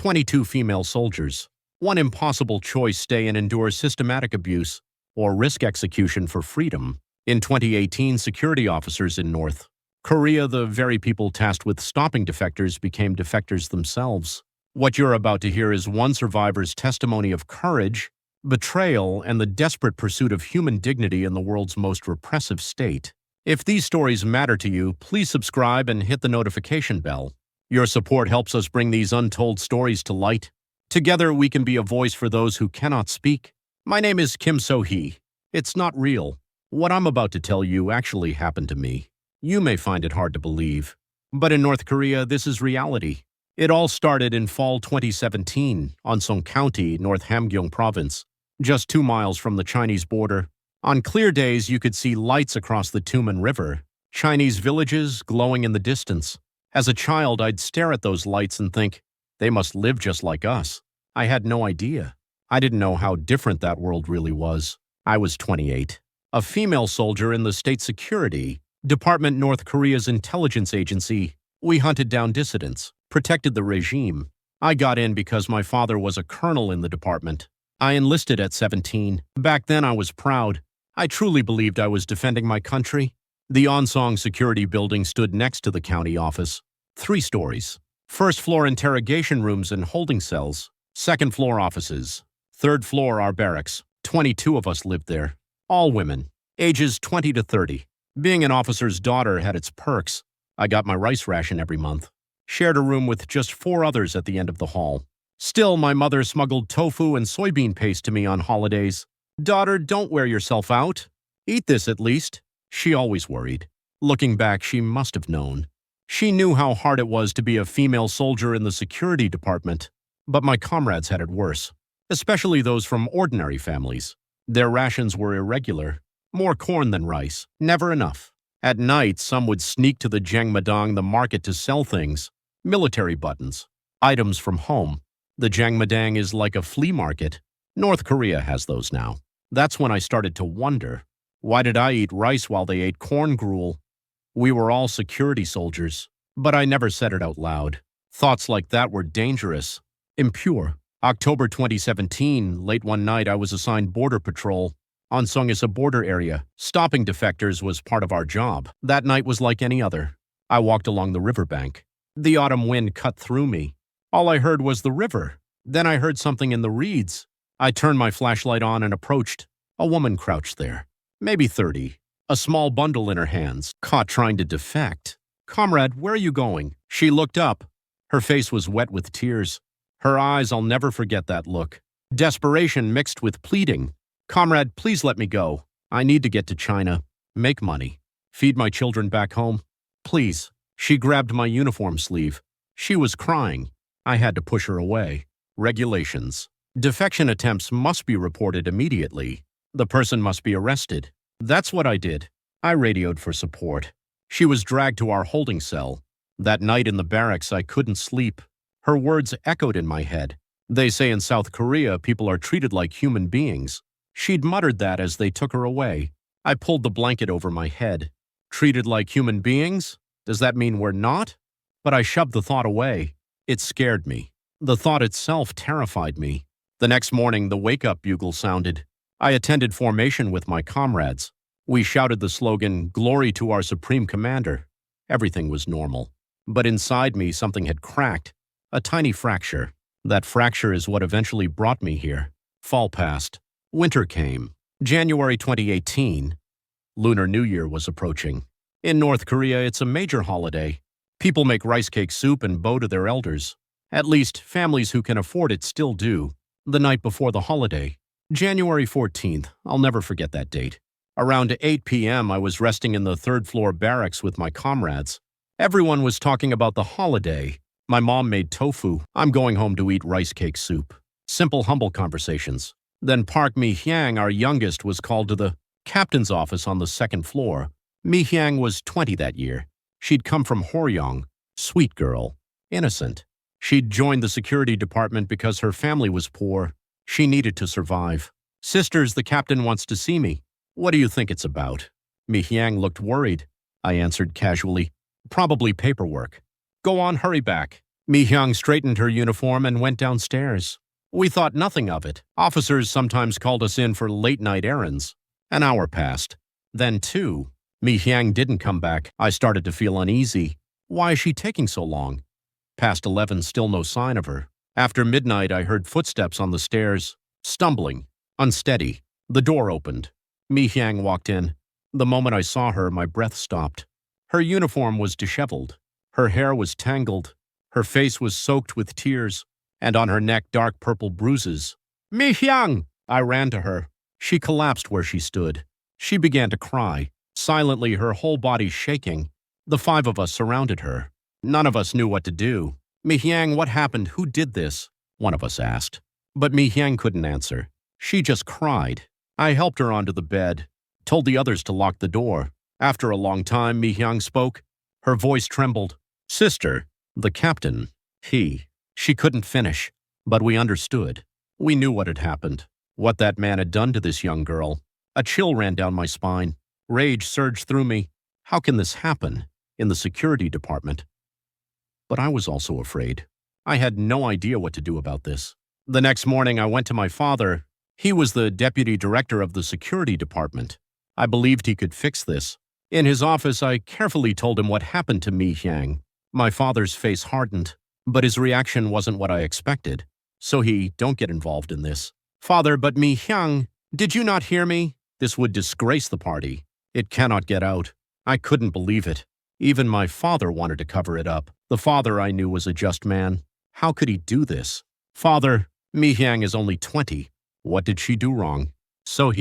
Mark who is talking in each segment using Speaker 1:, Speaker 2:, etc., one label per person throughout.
Speaker 1: 22 female soldiers. One impossible choice: stay and endure systematic abuse, or risk execution for freedom. In 2018, security officers in North Korea, the very people tasked with stopping defectors, became defectors themselves. What you're about to hear is one survivor's testimony of courage, betrayal, and the desperate pursuit of human dignity in the world's most repressive state. If these stories matter to you, please subscribe and hit the notification bell. Your support helps us bring these untold stories to light. Together, we can be a voice for those who cannot speak. My name is Kim So-hee. It's not real. What I'm about to tell you actually happened to me. You may find it hard to believe, but in North Korea, this is reality. It all started in fall 2017 on Seoul County, North Hamgyong Province, just 2 miles from the Chinese border. On clear days, you could see lights across the Tuman River, Chinese villages glowing in the distance. As a child, I'd stare at those lights and think, they must live just like us. I had no idea. I didn't know how different that world really was. I was 28, a female soldier in the State Security Department, North Korea's intelligence agency. We hunted down dissidents, protected the regime. I got in because my father was a colonel in the department. I enlisted at 17. Back then, I was proud. I truly believed I was defending my country. The Onsong security building stood next to the county office. 3 stories. First floor, interrogation rooms and holding cells. Second floor, offices. Third floor, our barracks. 22 of us lived there. All women, ages 20 to 30. Being an officer's daughter had its perks. I got my rice ration every month. Shared a room with just 4 others at the end of the hall. Still, my mother smuggled tofu and soybean paste to me on holidays. "Daughter, don't wear yourself out. Eat this at least." She always worried. Looking back, she must have known. She knew how hard it was to be a female soldier in the security department. But my comrades had it worse, especially those from ordinary families. Their rations were irregular. More corn than rice. Never enough. At night, some would sneak to the Jangmadang, the market, to sell things. Military buttons. Items from home. The Jangmadang is like a flea market. North Korea has those now. That's when I started to wonder, why did I eat rice while they ate corn gruel? We were all security soldiers, but I never said it out loud. Thoughts like that were dangerous, impure. October 2017, late one night, I was assigned border patrol. Onsong is a border area. Stopping defectors was part of our job. That night was like any other. I walked along the riverbank. The autumn wind cut through me. All I heard was the river. Then I heard something in the reeds. I turned my flashlight on and approached. A woman crouched there, maybe 30, a small bundle in her hands, caught trying to defect. "Comrade, where are you going?" She looked up. Her face was wet with tears. Her eyes, I'll never forget that look. Desperation mixed with pleading. "Comrade, please let me go. I need to get to China, make money, feed my children back home. Please." She grabbed my uniform sleeve. She was crying. I had to push her away. Regulations. Defection attempts must be reported immediately. The person must be arrested. That's what I did. I radioed for support. She was dragged to our holding cell. That night in the barracks, I couldn't sleep. Her words echoed in my head. "They say in South Korea, people are treated like human beings." She'd muttered that as they took her away. I pulled the blanket over my head. Treated like human beings? Does that mean we're not? But I shoved the thought away. It scared me. The thought itself terrified me. The next morning, the wake-up bugle sounded. I attended formation with my comrades. We shouted the slogan, "Glory to our Supreme Commander." Everything was normal. But inside me, something had cracked. A tiny fracture. That fracture is what eventually brought me here. Fall passed. Winter came. January 2018. Lunar New Year was approaching. In North Korea, it's a major holiday. People make rice cake soup and bow to their elders. At least, families who can afford it still do. The night before the holiday, January 14th, I'll never forget that date. Around 8 p.m., I was resting in the third-floor barracks with my comrades. Everyone was talking about the holiday. My mom made tofu. I'm going home to eat rice cake soup. Simple, humble conversations. Then Park Mi-hyang, our youngest, was called to the captain's office on the second floor. Mi-hyang was 20 that year. She'd come from Horyong. Sweet girl. Innocent. She'd joined the security department because her family was poor. She needed to survive. "Sisters, the captain wants to see me." "What do you think it's about?" Mi-hyang looked worried. I answered casually, "Probably paperwork." "Go on, hurry back." Mi Hyung straightened her uniform and went downstairs. We thought nothing of it. Officers sometimes called us in for late-night errands. An hour passed. Then 2. Mi Hyung didn't come back. I started to feel uneasy. Why is she taking so long? Past 11, still no sign of her. After midnight, I heard footsteps on the stairs. Stumbling. Unsteady. The door opened. Mi Hyung walked in. The moment I saw her, my breath stopped. Her uniform was disheveled. Her hair was tangled. Her face was soaked with tears, and on her neck dark purple bruises. Mi Hyung! I ran to her. She collapsed where she stood. She began to cry, silently, her whole body shaking. The 5 of us surrounded her. None of us knew what to do. Mi Hyung, what happened? Who did this? One of us asked. But Mi Hyung couldn't answer. She just cried. I helped her onto the bed, told the others to lock the door. After a long time, Mi Hyung spoke. Her voice trembled. Sister, the captain, she couldn't finish, but we understood. We knew what had happened, what that man had done to this young girl. A chill ran down my spine. Rage surged through me. How can this happen in the security department? But I was also afraid. I had no idea what to do about this. The next morning, I went to my father. He was the deputy director of the security department. I believed he could fix this. In his office, I carefully told him what happened to Mi Hyung. My father's face hardened, but his reaction wasn't what I expected. So don't get involved in this. Father, but Mi Hyung, did you not hear me? This would disgrace the party. It cannot get out. I couldn't believe it. Even my father wanted to cover it up. The father I knew was a just man. How could he do this? Father, Mi Hyung is only 20. What did she do wrong? So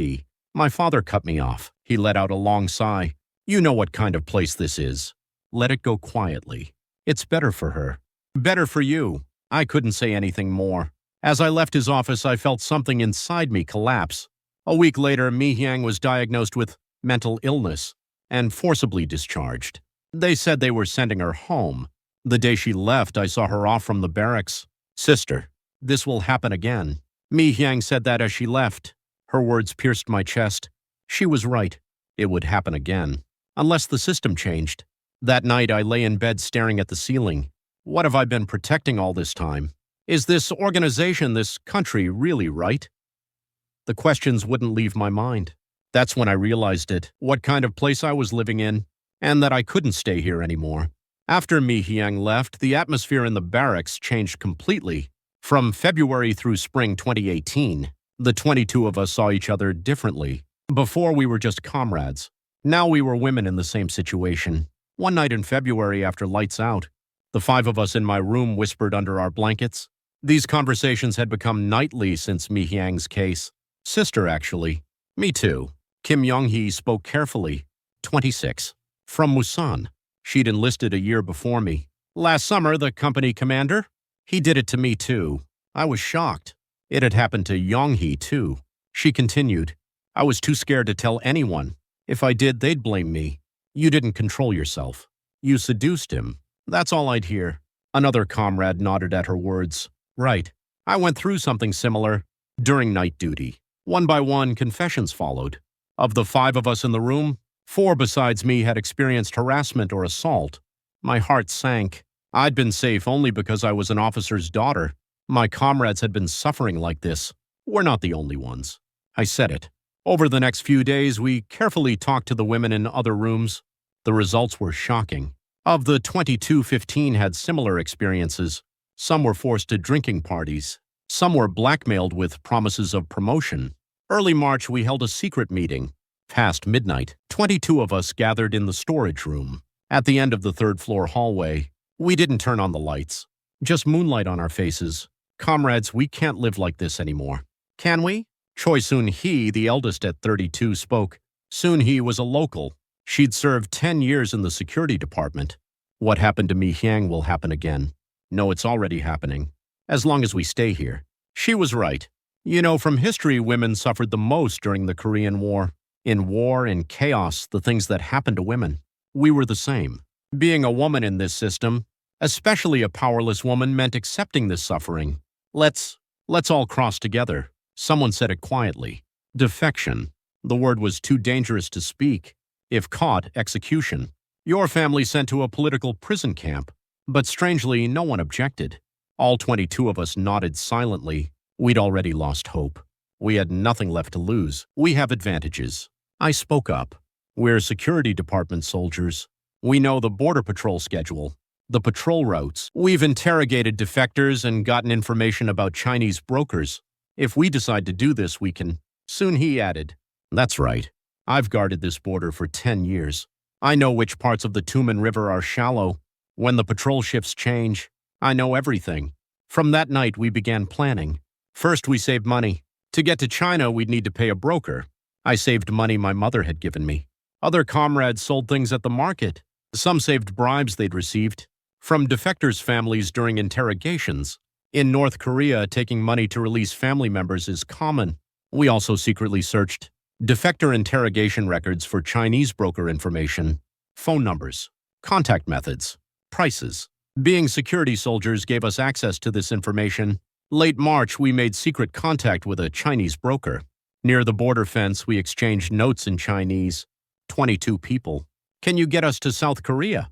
Speaker 1: my father cut me off. He let out a long sigh. You know what kind of place this is. Let it go quietly. It's better for her. Better for you. I couldn't say anything more. As I left his office, I felt something inside me collapse. A week later, Mi Hyung was diagnosed with mental illness and forcibly discharged. They said they were sending her home. The day she left, I saw her off from the barracks. Sister, this will happen again. Mi Hyung said that as she left. Her words pierced my chest. She was right. It would happen again. Unless the system changed. That night, I lay in bed staring at the ceiling. What have I been protecting all this time? Is this organization, this country, really right? The questions wouldn't leave my mind. That's when I realized it, what kind of place I was living in, and that I couldn't stay here anymore. After Mi Hyung left, the atmosphere in the barracks changed completely. From February through spring 2018, the 22 of us saw each other differently. Before, we were just comrades. Now we were women in the same situation. One night in February after lights out, the 5 of us in my room whispered under our blankets. These conversations had become nightly since Mi Hyung's case. Sister, actually. Me too. Kim Young-hee spoke carefully. 26. From Musan. She'd enlisted a year before me. Last summer, the company commander? He did it to me too. I was shocked. It had happened to Young-hee too. She continued. I was too scared to tell anyone. If I did, they'd blame me. You didn't control yourself. You seduced him. That's all I'd hear. Another comrade nodded at her words. Right. I went through something similar during night duty. One by one, confessions followed. Of the 5 of us in the room, 4 besides me had experienced harassment or assault. My heart sank. I'd been safe only because I was an officer's daughter. My comrades had been suffering like this. We're not the only ones. I said it. Over the next few days, we carefully talked to the women in other rooms. The results were shocking. Of the 22, 15 had similar experiences. Some were forced to drinking parties. Some were blackmailed with promises of promotion. Early March, we held a secret meeting. Past midnight, 22 of us gathered in the storage room. At the end of the 3rd floor hallway, we didn't turn on the lights. Just moonlight on our faces. Comrades, we can't live like this anymore. Can we? Choi Soon-hee, the eldest at 32, spoke. Soon-hee was a local. She'd served 10 years in the security department. What happened to Mi Hyung will happen again. No, it's already happening. As long as we stay here. She was right. You know, from history, women suffered the most during the Korean War. In chaos, the things that happened to women. We were the same. Being a woman in this system, especially a powerless woman, meant accepting this suffering. Let's all cross together. Someone said it quietly. Defection. The word was too dangerous to speak. If caught, execution. Your family sent to a political prison camp. But strangely, no one objected. All 22 of us nodded silently. We'd already lost hope. We had nothing left to lose. We have advantages. I spoke up. We're security department soldiers. We know the border patrol schedule, the patrol routes. We've interrogated defectors and gotten information about Chinese brokers. If we decide to do this, we can. Soon he added, "That's right. I've guarded this border for 10 years. I know which parts of the Tuman River are shallow. When the patrol shifts change, I know everything." From that night, we began planning. First, we saved money. To get to China, we'd need to pay a broker. I saved money my mother had given me. Other comrades sold things at the market. Some saved bribes they'd received from defectors' families during interrogations. In North Korea, taking money to release family members is common. We also secretly searched defector interrogation records for Chinese broker information, phone numbers, contact methods, prices. Being security soldiers gave us access to this information. Late March, we made secret contact with a Chinese broker. Near the border fence, we exchanged notes in Chinese. 22 people. "Can you get us to South Korea?"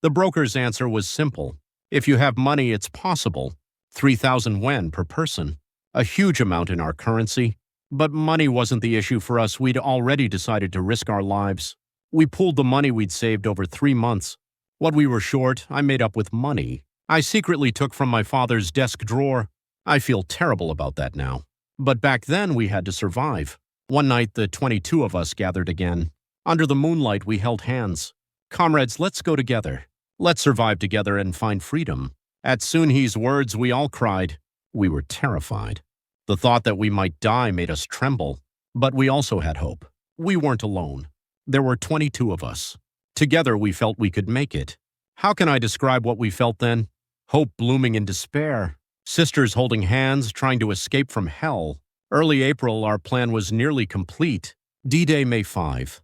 Speaker 1: The broker's answer was simple. "If you have money, it's possible. 3,000 yuan per person." A huge amount in our currency. But money wasn't the issue for us. We'd already decided to risk our lives. We pooled the money we'd saved over 3 months. What we were short, I made up with money I secretly took from my father's desk drawer. I feel terrible about that now. But back then, we had to survive. One night, the 22 of us gathered again. Under the moonlight, we held hands. "Comrades, let's go together. Let's survive together and find freedom." At Soon-hee's words, we all cried. We were terrified. The thought that we might die made us tremble. But we also had hope. We weren't alone. There were 22 of us. Together, we felt we could make it. How can I describe what we felt then? Hope blooming in despair. Sisters holding hands, trying to escape from hell. Early April, our plan was nearly complete. D-Day, May 5.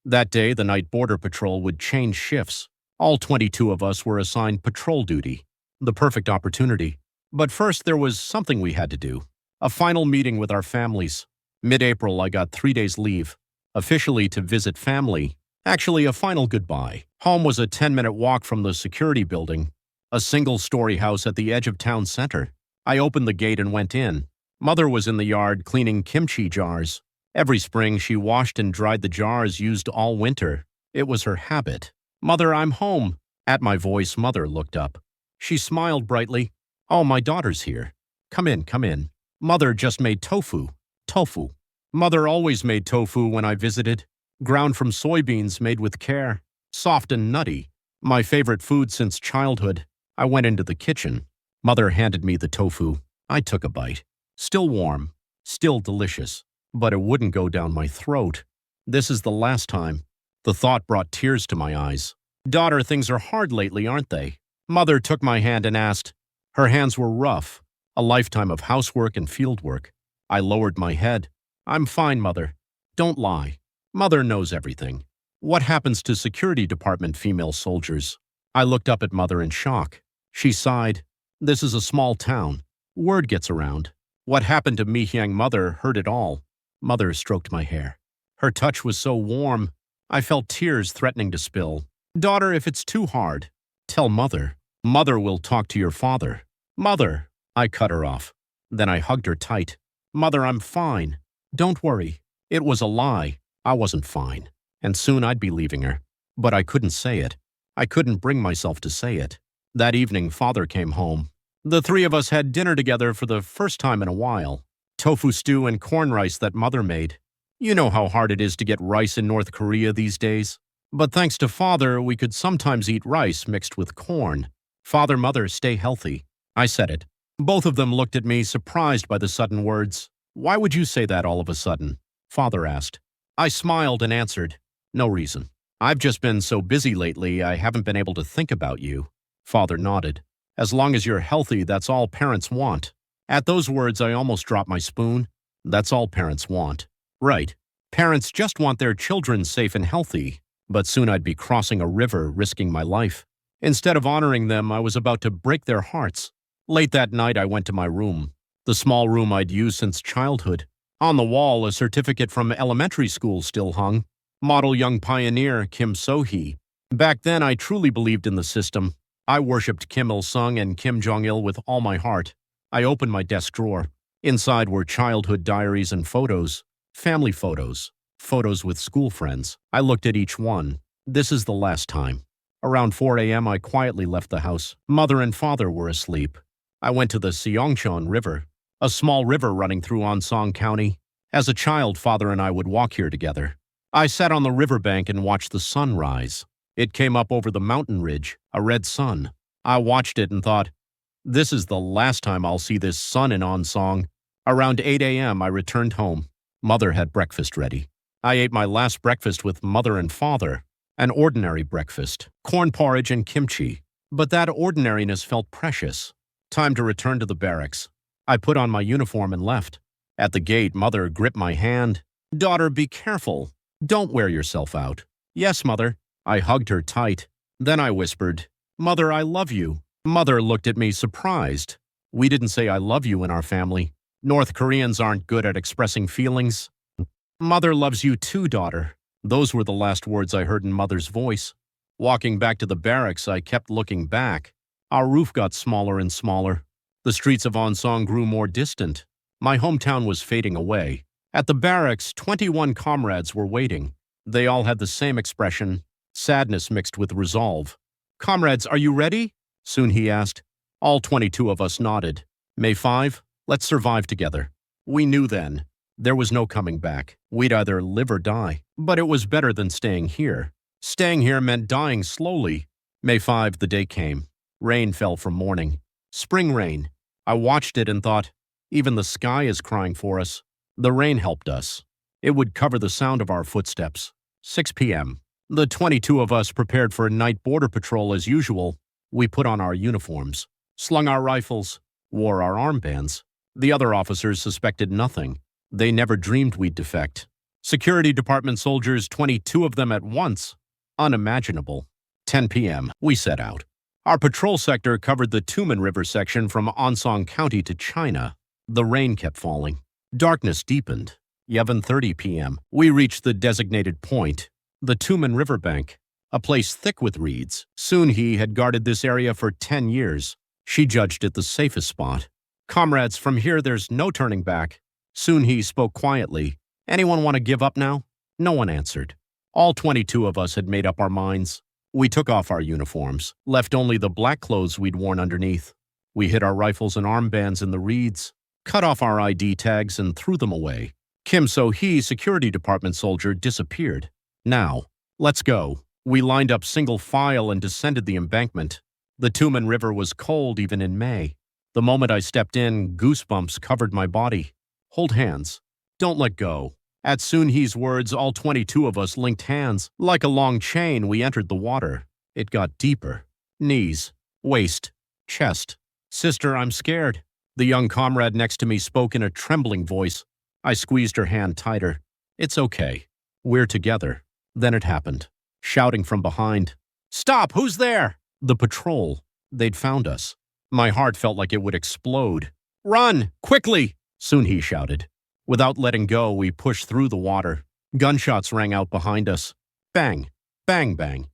Speaker 1: That day, the night border patrol would change shifts. All 22 of us were assigned patrol duty. The perfect opportunity. But first, there was something we had to do. A final meeting with our families. Mid-April, I got 3 days leave. Officially to visit family. Actually, a final goodbye. Home was a 10-minute walk from the security building. A single-story house at the edge of town center. I opened the gate and went in. Mother was in the yard cleaning kimchi jars. Every spring, she washed and dried the jars used all winter. It was her habit. "Mother, I'm home." At my voice, Mother looked up. She smiled brightly. "Oh, my daughter's here. Come in, come in." Mother just made tofu. Tofu. Mother always made tofu when I visited. Ground from soybeans made with care. Soft and nutty. My favorite food since childhood. I went into the kitchen. Mother handed me the tofu. I took a bite. Still warm. Still delicious. But it wouldn't go down my throat. This is the last time. The thought brought tears to my eyes. "Daughter, things are hard lately, aren't they?" Mother took my hand and asked. Her hands were rough. A lifetime of housework and fieldwork. I lowered my head. "I'm fine, Mother. Don't lie. Mother knows everything." What happens to security department female soldiers? I looked up at Mother in shock. She sighed. "This is a small town. Word gets around. What happened to Mi-hyang Mother heard it all." Mother stroked my hair. Her touch was so warm. I felt tears threatening to spill. "Daughter, if it's too hard, tell Mother. Mother will talk to your father." "Mother!" I cut her off. Then I hugged her tight. "Mother, I'm fine. Don't worry. It was a lie. I wasn't fine. And soon I'd be leaving her." But I couldn't say it. I couldn't bring myself to say it. That evening, Father came home. The 3 of us had dinner together for the first time in a while. Tofu stew and corn rice that Mother made. You know how hard it is to get rice in North Korea these days. But thanks to Father, we could sometimes eat rice mixed with corn. "Father, Mother, stay healthy." I said it. Both of them looked at me, surprised by the sudden words. "Why would you say that all of a sudden?" Father asked. I smiled and answered, "No reason. I've just been so busy lately, I haven't been able to think about you." Father nodded. "As long as you're healthy, that's all parents want." At those words, I almost dropped my spoon. That's all parents want. Right. Parents just want their children safe and healthy. But soon I'd be crossing a river, risking my life. Instead of honoring them, I was about to break their hearts. Late that night, I went to my room. The small room I'd used since childhood. On the wall, a certificate from elementary school still hung. Model Young Pioneer, Kim So-hee. Back then, I truly believed in the system. I worshipped Kim Il-sung and Kim Jong-il with all my heart. I opened my desk drawer. Inside were childhood diaries and photos, family photos, photos with school friends. I looked at each one. This is the last time. Around 4 a.m., I quietly left the house. Mother and father were asleep. I went to the Seongcheon River, a small river running through Onsong County. As a child, father and I would walk here together. I sat on the riverbank and watched the sun rise. It came up over the mountain ridge, a red sun. I watched it and thought, this is the last time I'll see this sun in Onsong. Around 8 a.m., I returned home. Mother had breakfast ready. I ate my last breakfast with mother and father. An ordinary breakfast, corn porridge and kimchi. But that ordinariness felt precious. Time to return to the barracks. I put on my uniform and left. At the gate, mother gripped my hand. Daughter, be careful. Don't wear yourself out. Yes, mother. I hugged her tight. Then I whispered, Mother, I love you. Mother looked at me surprised. We didn't say I love you in our family. North Koreans aren't good at expressing feelings. Mother loves you too, daughter. Those were the last words I heard in mother's voice. Walking back to the barracks, I kept looking back. Our roof got smaller and smaller. The streets of Onsong grew more distant. My hometown was fading away. At the barracks, 21 comrades were waiting. They all had the same expression, sadness mixed with resolve. Comrades, are you ready? Soon he asked. All 22 of us nodded. May 5, let's survive together. We knew then. There was no coming back. We'd either live or die. But it was better than staying here. Staying here meant dying slowly. May 5, the day came. Rain fell from morning. Spring rain. I watched it and thought, even the sky is crying for us. The rain helped us. It would cover the sound of our footsteps. 6 p.m. The 22 of us prepared for a night border patrol as usual. We put on our uniforms, slung our rifles, wore our armbands. The other officers suspected nothing. They never dreamed we'd defect. Security department soldiers, 22 of them at once. Unimaginable. 10 p.m. We set out. Our patrol sector covered the Tuman River section from Onsong County to China. The rain kept falling. Darkness deepened. 11:30 p.m. We reached the designated point, the Tuman Riverbank, a place thick with reeds. Soon he had guarded this area for 10 years. She judged it the safest spot. Comrades, from here there's no turning back. Soon he spoke quietly. Anyone want to give up now? No one answered. All 22 of us had made up our minds. We took off our uniforms, left only the black clothes we'd worn underneath. We hid our rifles and armbands in the reeds, cut off our ID tags and threw them away. Kim So-hee, security department soldier, disappeared. Now, let's go. We lined up single file and descended the embankment. The Tuman River was cold even in May. The moment I stepped in, goosebumps covered my body. Hold hands. Don't let go. At Soon-hee's words, all 22 of us linked hands. Like a long chain, we entered the water. It got deeper. Knees, waist, chest. Sister, I'm scared. The young comrade next to me spoke in a trembling voice. I squeezed her hand tighter. It's okay. We're together. Then it happened. Shouting from behind. Stop! Who's there? The patrol. They'd found us. My heart felt like it would explode. Run! Quickly! Soon-hee shouted. Without letting go, we pushed through the water. Gunshots rang out behind us. Bang! Bang, bang.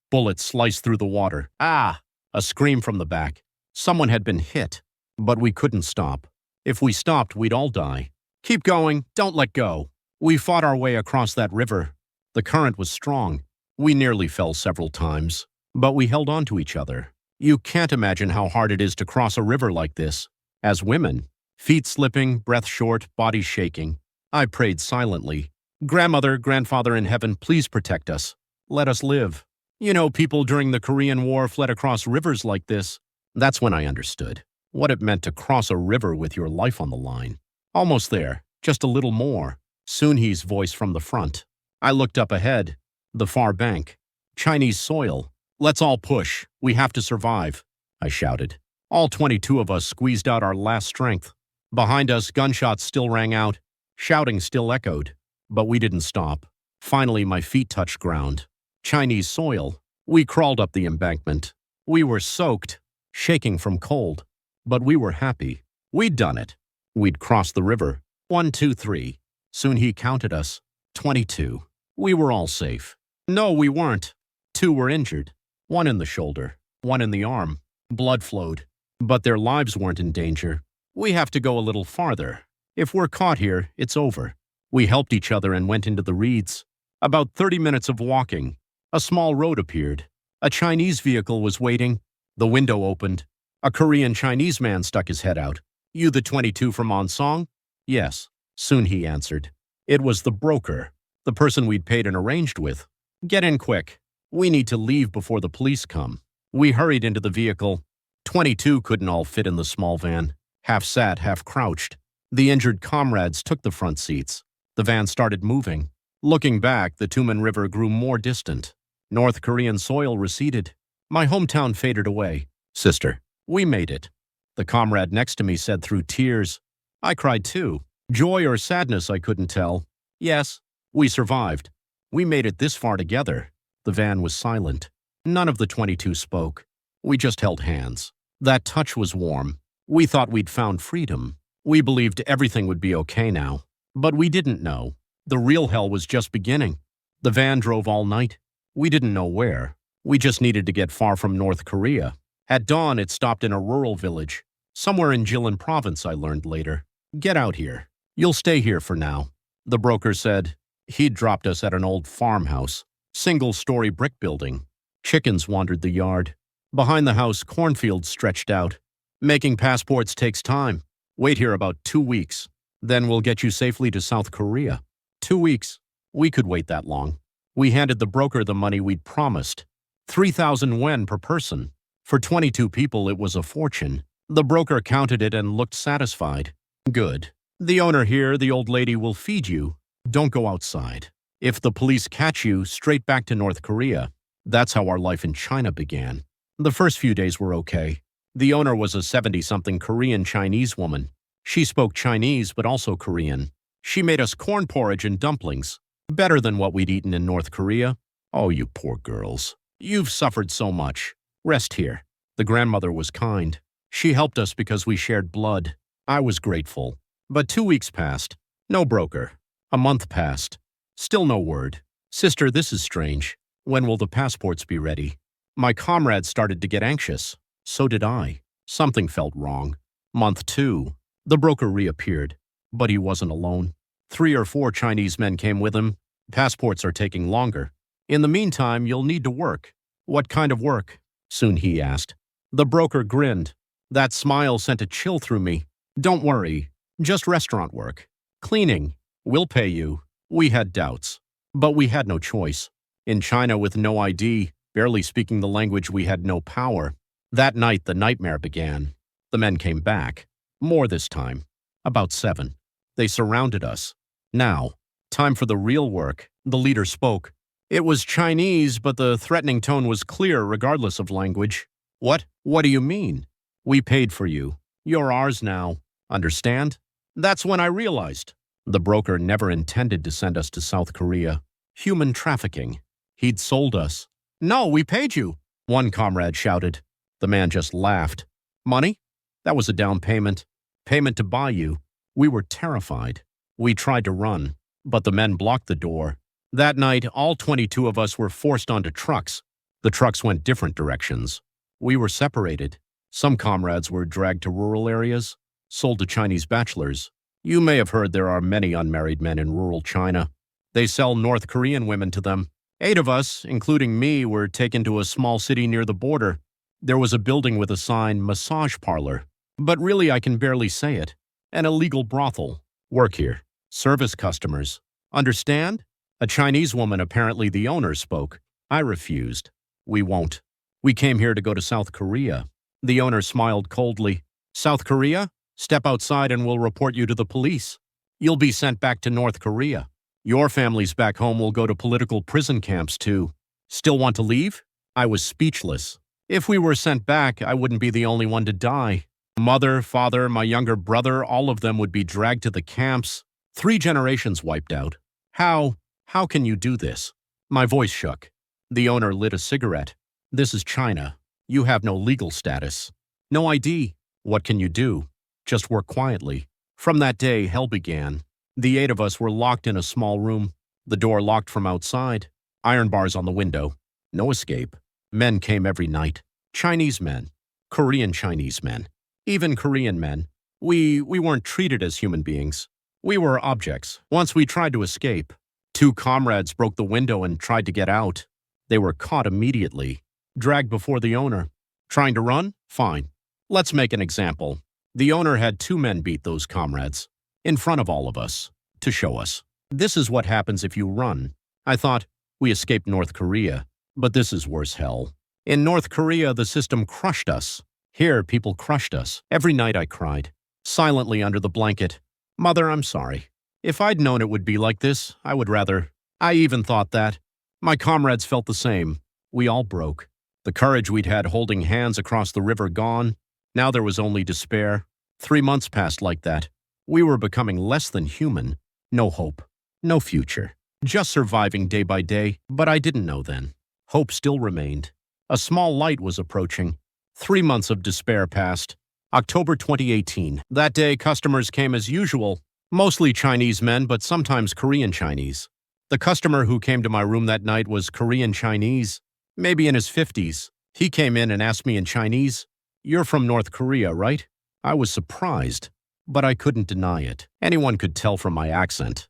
Speaker 1: Bullets sliced through the water. Ah! A scream from the back. Someone had been hit. But we couldn't stop. If we stopped, we'd all die. Keep going. Don't let go. We fought our way across that river. The current was strong. We nearly fell several times. But we held on to each other. You can't imagine how hard it is to cross a river like this. As women, feet slipping, breath short, body shaking. I prayed silently. Grandmother, grandfather in heaven, please protect us. Let us live. You know, people during the Korean War fled across rivers like this. That's when I understood what it meant to cross a river with your life on the line. Almost there, just a little more. Soon-hee's voice from the front. I looked up ahead. The far bank. Chinese soil. Let's all push. We have to survive, I shouted. All 22 of us squeezed out our last strength. Behind us, gunshots still rang out. Shouting still echoed. But we didn't stop. Finally, my feet touched ground. Chinese soil. We crawled up the embankment. We were soaked, shaking from cold. But we were happy. We'd done it. We'd crossed the river. 1, 2, 3. Soon he counted us. 22. We were all safe. No, we weren't. 2 were injured. 1 in the shoulder. one in the arm. Blood flowed. But their lives weren't in danger. We have to go a little farther. If we're caught here, it's over. We helped each other and went into the reeds. About 30 minutes of walking. A small road appeared. A Chinese vehicle was waiting. The window opened. A Korean-Chinese man stuck his head out. "You the 22 from Onsong?" "Yes." Soon he answered. It was the broker, the person we'd paid and arranged with. "Get in quick. We need to leave before the police come." We hurried into the vehicle. 22 couldn't all fit in the small van. Half sat, half crouched. The injured comrades took the front seats. The van started moving. Looking back, the Tuman River grew more distant. North Korean soil receded. My hometown faded away. "Sister, we made it," the comrade next to me said through tears. I cried too. Joy or sadness, I couldn't tell. "Yes, we survived. We made it this far together." The van was silent. None of the 22 spoke. We just held hands. That touch was warm. We thought we'd found freedom. We believed everything would be okay now. But we didn't know. The real hell was just beginning. The van drove all night. We didn't know where. We just needed to get far from North Korea. At dawn, it stopped in a rural village. Somewhere in Jilin province, I learned later. "Get out here. You'll stay here for now," the broker said. He'd dropped us at an old farmhouse. Single-story brick building. Chickens wandered the yard. Behind the house, cornfields stretched out. "Making passports takes time. Wait here about 2 weeks. Then we'll get you safely to South Korea." 2 weeks. We could wait that long. We handed the broker the money we'd promised. 3,000 yen per person. For 22 people, it was a fortune. The broker counted it and looked satisfied. "Good. The owner here, the old lady, will feed you. Don't go outside. If the police catch you, straight back to North Korea." That's how our life in China began. The first few days were okay. The owner was a 70-something Korean-Chinese woman. She spoke Chinese, but also Korean. She made us corn porridge and dumplings. Better than what we'd eaten in North Korea. "Oh, you poor girls. You've suffered so much. Rest here." The grandmother was kind. She helped us because we shared blood. I was grateful. But 2 weeks passed. No broker. A month passed. Still no word. "Sister, this is strange. When will the passports be ready?" My comrades started to get anxious. So did I. Something felt wrong. Month 2. The broker reappeared. But he wasn't alone. 3 or 4 Chinese men came with him. "Passports are taking longer. In the meantime, you'll need to work." "What kind of work?" soon he asked. The broker grinned. That smile sent a chill through me. "Don't worry. Just restaurant work. Cleaning. We'll pay you." We had doubts. But we had no choice. In China with no ID, barely speaking the language, we had no power. That night, the nightmare began. The men came back. More this time. About 7. They surrounded us. "Now, time for the real work," the leader spoke. It was Chinese, but the threatening tone was clear regardless of language. What do you mean?" "We paid for you. You're ours now. Understand?" That's when I realized. The broker never intended to send us to South Korea. Human trafficking. He'd sold us. "No, we paid you," one comrade shouted. The man just laughed. "Money? That was a down payment. Payment to buy you." We were terrified. We tried to run, but the men blocked the door. That night, all 22 of us were forced onto trucks. The trucks went different directions. We were separated. Some comrades were dragged to rural areas, sold to Chinese bachelors. You may have heard there are many unmarried men in rural China. They sell North Korean women to them. 8 of us, including me, were taken to a small city near the border. There was a building with a sign, "Massage Parlor." But really, I can barely say it. An illegal brothel. "Work here. Service customers. Understand?" A Chinese woman, apparently the owner, spoke. I refused. "We won't. We came here to go to South Korea." The owner smiled coldly. "South Korea? Step outside and we'll report you to the police. You'll be sent back to North Korea. Your families back home will go to political prison camps too. Still want to leave?" I was speechless. If we were sent back, I wouldn't be the only one to die. Mother, father, my younger brother, all of them would be dragged to the camps. 3 generations wiped out. How can you do this?" My voice shook. The owner lit a cigarette. "This is China. You have no legal status. No ID. What can you do? Just work quietly." From that day, hell began. The 8 of us were locked in a small room. The door locked from outside. Iron bars on the window. No escape. Men came every night. Chinese men, Korean Chinese men, even Korean men. We weren't treated as human beings. We were objects. Once we tried to escape. Two comrades broke the window and tried to get out. They were caught immediately, dragged before the owner. Trying to run? Fine. Let's make an example. The owner had two men beat those comrades, in front of all of us, to show us. This is what happens if you run. I thought, we escaped North Korea, but this is worse hell. In North Korea, the system crushed us. Here, people crushed us. Every night I cried, silently under the blanket. Mother, I'm sorry. If I'd known it would be like this, I would rather. I even thought that. My comrades felt the same. We all broke. The courage we'd had holding hands across the river gone. Now there was only despair. 3 months passed like that. We were becoming less than human. No hope. No future. Just surviving day by day, but I didn't know then. Hope still remained. A small light was approaching. 3 months of despair passed. October 2018. That day, customers came as usual. Mostly Chinese men, but sometimes Korean Chinese. The customer who came to my room that night was Korean Chinese, maybe in his 50s. He came in and asked me in Chinese, "You're from North Korea, right?" I was surprised, but I couldn't deny it. Anyone could tell from my accent.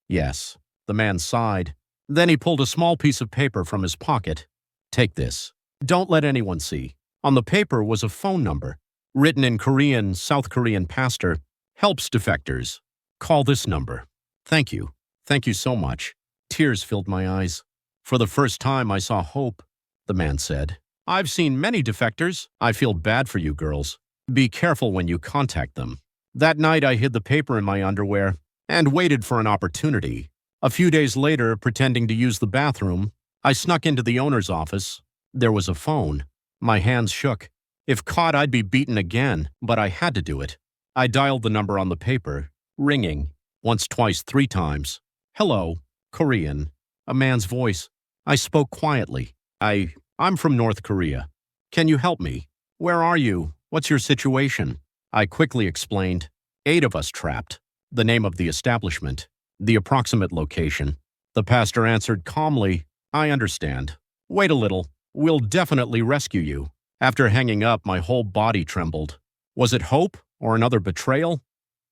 Speaker 1: Yes. The man sighed. Then he pulled a small piece of paper from his pocket. Take this. Don't let anyone see. On the paper was a phone number, written in Korean, South Korean pastor, helps defectors. Call this number. Thank you. Thank you so much. Tears filled my eyes. For the first time, I saw hope, the man said. I've seen many defectors. I feel bad for you girls. Be careful when you contact them. That night, I hid the paper in my underwear and waited for an opportunity. A few days later, pretending to use the bathroom, I snuck into the owner's office. There was a phone. My hands shook. If caught, I'd be beaten again, but I had to do it. I dialed the number on the paper, ringing, once, twice, 3 times. Hello, Korean. A man's voice. I spoke quietly. I'm from North Korea. Can you help me? Where are you? What's your situation? I quickly explained. 8 of us trapped. The name of the establishment. The approximate location. The pastor answered calmly, I understand. Wait a little. We'll definitely rescue you. After hanging up, my whole body trembled. Was it hope or another betrayal?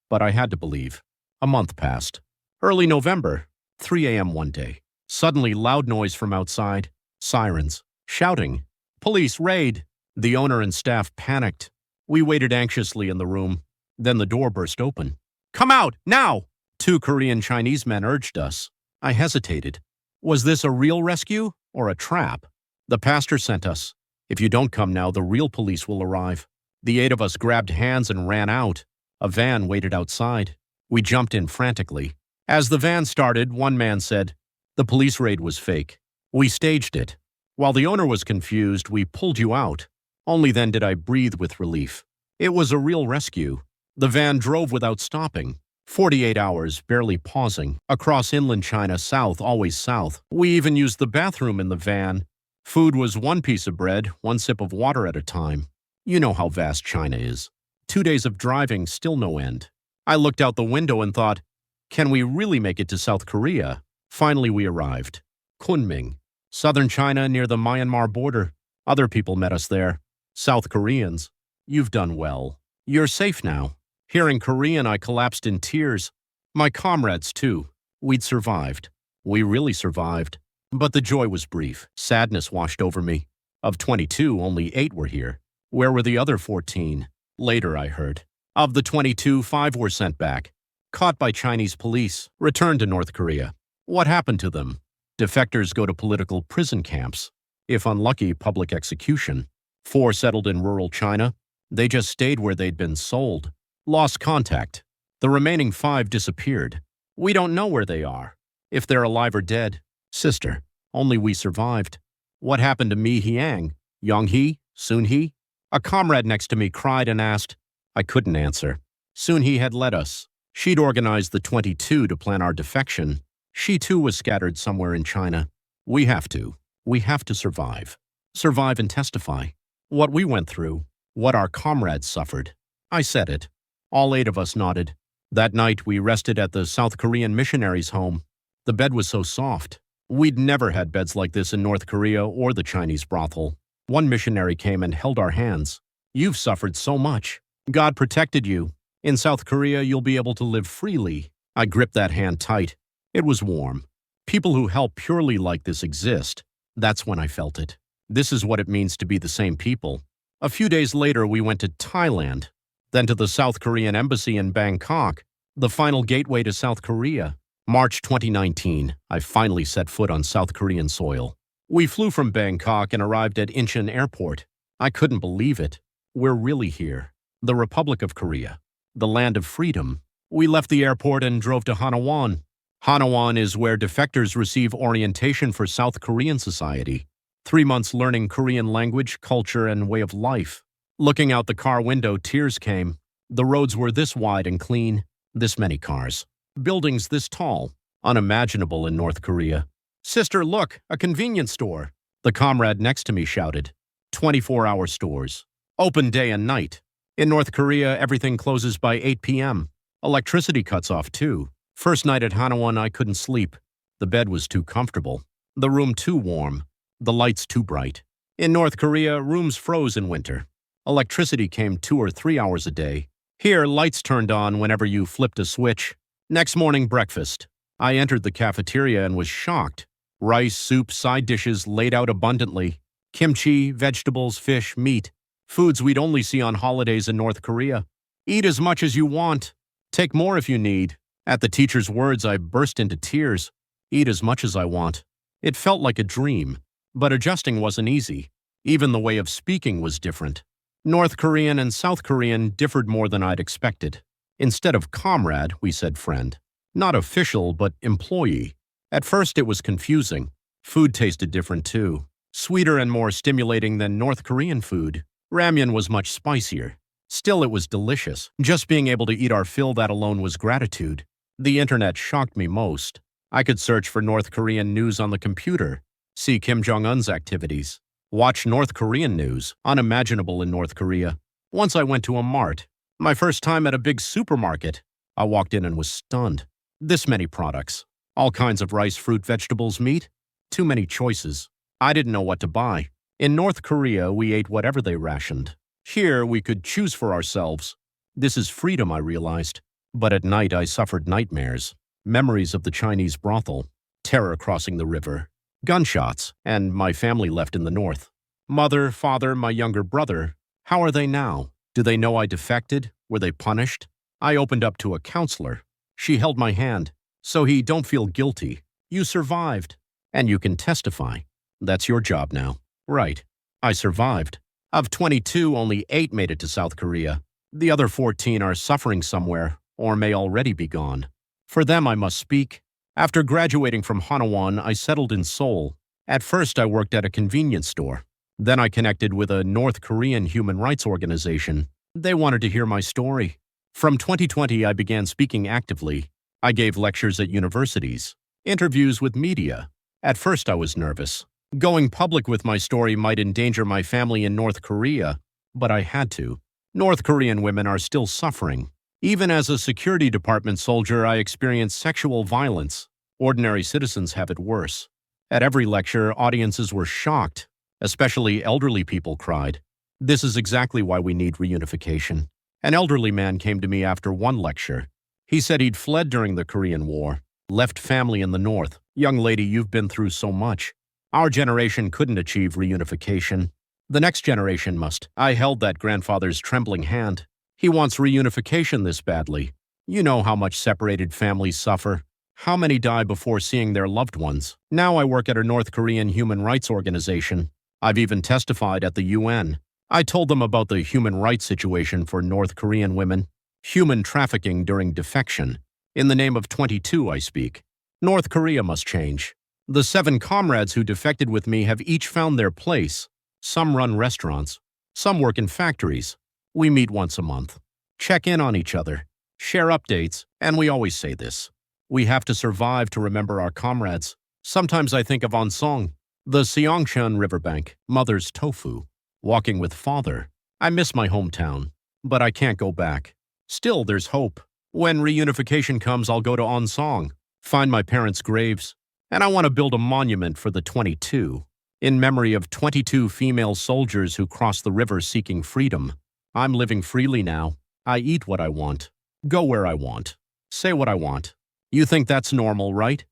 Speaker 1: But I had to believe. A month passed. Early November, 3 a.m. one day. Suddenly, loud noise from outside. Sirens. Shouting. Police raid. The owner and staff panicked. We waited anxiously in the room. Then the door burst open. Come out, now! 2 Korean Chinese men urged us. I hesitated. Was this a real rescue or a trap? The pastor sent us. If you don't come now, the real police will arrive. The 8 of us grabbed hands and ran out. A van waited outside. We jumped in frantically. As the van started, one man said, the police raid was fake. We staged it. While the owner was confused, we pulled you out. Only then did I breathe with relief. It was a real rescue. The van drove without stopping. 48 hours, barely pausing. Across inland China, south, always south. We even used the bathroom in the van. Food was 1 piece of bread, 1 sip of water at a time. You know how vast China is. 2 days of driving, still no end. I looked out the window and thought, can we really make it to South Korea? Finally, we arrived. Kunming, southern China near the Myanmar border. Other people met us there. South Koreans. You've done well. You're safe now. Hearing Korean, I collapsed in tears. My comrades, too. We'd survived. We really survived. But the joy was brief. Sadness washed over me. Of 22, only 8 were here. Where were the other 14? Later, I heard. Of the 22, 5 were sent back. Caught by Chinese police. Returned to North Korea. What happened to them? Defectors go to political prison camps. If unlucky, public execution. 4 settled in rural China. They just stayed where they'd been sold. Lost contact. The remaining 5 disappeared. We don't know where they are. If they're alive or dead. Sister, only we survived. What happened to Mi Hyang? Young-hee? Soon-hee? A comrade next to me cried and asked. I couldn't answer. Soon-hee had led us. She'd organized the 22 to plan our defection. She too was scattered somewhere in China. We have to. We have to survive. Survive and testify. What we went through. What our comrades suffered. I said it. All 8 of us nodded. That night we rested at the South Korean missionaries' home. The bed was so soft. We'd never had beds like this in North Korea or the Chinese brothel. One missionary came and held our hands. "You've suffered so much. God protected you. In South Korea, you'll be able to live freely." I gripped that hand tight. It was warm. People who help purely like this exist. That's when I felt it. This is what it means to be the same people. A few days later, we went to Thailand, then to the South Korean embassy in Bangkok, the final gateway to South Korea. March 2019, I finally set foot on South Korean soil. We flew from Bangkok and arrived at Incheon Airport. I couldn't believe it. We're really here. The Republic of Korea. The land of freedom. We left the airport and drove to Hanawon. Hanawon is where defectors receive orientation for South Korean society. 3 months learning Korean language, culture, and way of life. Looking out the car window, tears came. The roads were this wide and clean, this many cars. Buildings this tall, unimaginable in North Korea. "Sister, look, a convenience store," the comrade next to me shouted. 24-hour stores. Open day and night. In North Korea, everything closes by 8 p.m. Electricity cuts off, too. First night at Hanawon, I couldn't sleep. The bed was too comfortable. The room too warm. The lights too bright. In North Korea, rooms froze in winter. Electricity came 2 or 3 hours a day. Here, lights turned on whenever you flipped a switch. Next morning, breakfast. I entered the cafeteria and was shocked. Rice, soup, side dishes laid out abundantly. Kimchi, vegetables, fish, meat. Foods we'd only see on holidays in North Korea. Eat as much as you want. Take more if you need. At the teacher's words, I burst into tears. Eat as much as I want. It felt like a dream. But adjusting wasn't easy. Even the way of speaking was different. North Korean and South Korean differed more than I'd expected. Instead of comrade, we said friend. Not official, but employee. At first, it was confusing. Food tasted different, too. Sweeter and more stimulating than North Korean food. Ramyun was much spicier. Still, it was delicious. Just being able to eat our fill, that alone was gratitude. The internet shocked me most. I could search for North Korean news on the computer, see Kim Jong-un's activities, watch North Korean news, unimaginable in North Korea. Once I went to a mart. My first time at a big supermarket. I walked in and was stunned. This many products. All kinds of rice, fruit, vegetables, meat. Too many choices. I didn't know what to buy. In North Korea, we ate whatever they rationed. Here, we could choose for ourselves. This is freedom, I realized. But at night, I suffered nightmares. Memories of the Chinese brothel. Terror crossing the river. Gunshots, and my family left in the north. Mother, father, my younger brother. How are they now? Do they know I defected? Were they punished? I opened up to a counselor. She held my hand. "So don't feel guilty. You survived. And you can testify. That's your job now." Right. I survived. Of 22, only 8 made it to South Korea. The other 14 are suffering somewhere, or may already be gone. For them, I must speak. After graduating from Hanawon, I settled in Seoul. At first, I worked at a convenience store. Then I connected with a North Korean human rights organization. They wanted to hear my story. From 2020, I began speaking actively. I gave lectures at universities, interviews with media. At first, I was nervous. Going public with my story might endanger my family in North Korea, but I had to. North Korean women are still suffering. Even as a security department soldier, I experienced sexual violence. Ordinary citizens have it worse. At every lecture, audiences were shocked. Especially elderly people cried. This is exactly why we need reunification. An elderly man came to me after one lecture. He said he'd fled during the Korean War, left family in the north. "Young lady, you've been through so much. Our generation couldn't achieve reunification. The next generation must." I held that grandfather's trembling hand. "He wants reunification this badly. You know how much separated families suffer. How many die before seeing their loved ones. Now I work at a North Korean human rights organization. I've even testified at the UN. I told them about the human rights situation for North Korean women. Human trafficking during defection. In the name of 22, I speak. North Korea must change. The 7 comrades who defected with me have each found their place. Some run restaurants. Some work in factories. We meet once a month. Check in on each other. Share updates. And we always say this. We have to survive to remember our comrades. Sometimes I think of Onsong, the Seongcheon riverbank, mother's tofu. Walking with father. I miss my hometown. But I can't go back. Still, there's hope. When reunification comes, I'll go to Onsong, find my parents' graves. And I want to build a monument for the 22. In memory of 22 female soldiers who crossed the river seeking freedom. I'm living freely now. I eat what I want, go where I want, say what I want. You think that's normal, right?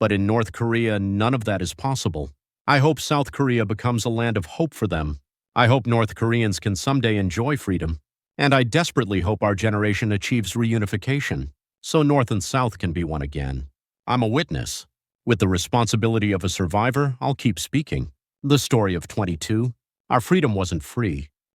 Speaker 1: But in North Korea, none of that is possible. I hope South Korea becomes a land of hope for them. I hope North Koreans can someday enjoy freedom. And I desperately hope our generation achieves reunification, so North and South can be one again. I'm a witness. With the responsibility of a survivor, I'll keep speaking. The story of 22. Our freedom wasn't free.